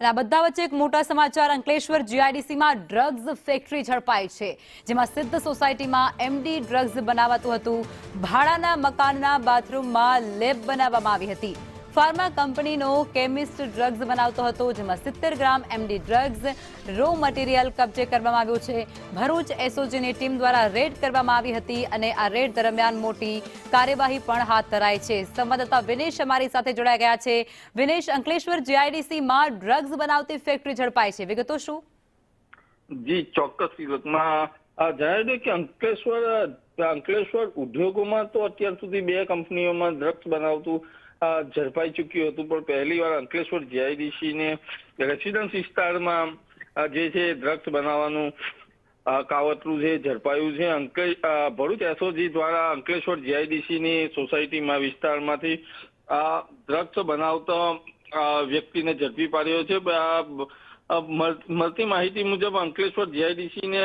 અને આ બધા વચ્ચે એક મોટા સમાચાર અંકલેશ્વર જીઆઈડીસીમાં ડ્રગ્સ ફેક્ટરી ઝડપાઈ છે, જેમાં સિદ્ધ સોસાયટીમાં એમડી ડ્રગ્સ બનાવાતું હતું. ભાડાના મકાનના બાથરૂમમાં લેબ બનાવવામાં આવી હતી. ફાર્મા કંપનીનો કેમિસ્ટ ડ્રગ્સ બનાવતો હતો, જેમાં 70 ગ્રામ એમડી ડ્રગ્સ રો મટીરિયલ કબજે કરવામાં આવ્યું છે. ભરૂચ એસઓજીની ટીમ દ્વારા રેડ કરવામાં આવી હતી અને આ રેડ દરમિયાન મોટી કાર્યવાહી પણ હાથ ધરાઈ છે. સંવાદદાતા વિનેશ અમારી સાથે જોડાઈ ગયા છે. વિનેશ, અંકલેશ્વર જીઆઈડીસીમાં ડ્રગ્સ બનાવતી ફેક્ટરી ઝડપાઈ છે, વિગતો શું? જી ચોક્કસ વિગતમાં જણાવી દઉં કે અંકલેશ્વર ઉદ્યોગોમાં તો અત્યાર સુધી 2 કંપનીઓમાં ડ્રગ્સ બનાવતું ઝડપાઈ ચૂક્યું હતું, પણ પહેલી વાર અંકલેશ્વર જીઆઈડીસી ને રેસિડન્સ વિસ્તારમાં જે છે ડ્રગ્સ બનાવવાનું કાવતરું છે ઝડપાયું છે. ભરૂચ એસઓજી દ્વારા અંકલેશ્વર જીઆઈડીસી ની સોસાયટીમાં વિસ્તારમાંથી ડ્રગ્સ બનાવતા વ્યક્તિને ઝડપી પાડ્યો છે. મળતી માહિતી મુજબ અંકલેશ્વર જીઆઈડીસી ને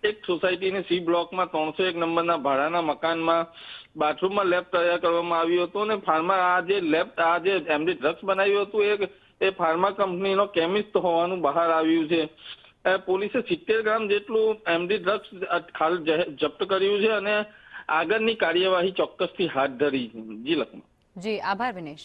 એક સોસાયટીની સી બ્લોકમાં 301 નંબરના ભાડાના મકાનમાં બાથરૂમમાં લેબ તૈયાર કરવામાં આવ્યું હતું અને ફાર્મા આ જે એમડી ડ્રગ્સ બનાવ્યું હતું એ ફાર્મા કંપનીનો કેમિસ્ટ હોવાનું બહાર આવ્યું છે. પોલીસે 70 ગ્રામ જેટલું એમડી ડ્રગ્સ હાલ જપ્ત કર્યું છે અને આગળની કાર્યવાહી ચોક્કસથી હાથ ધરી છે. જી લખમાં. જી આભાર વિનેશ.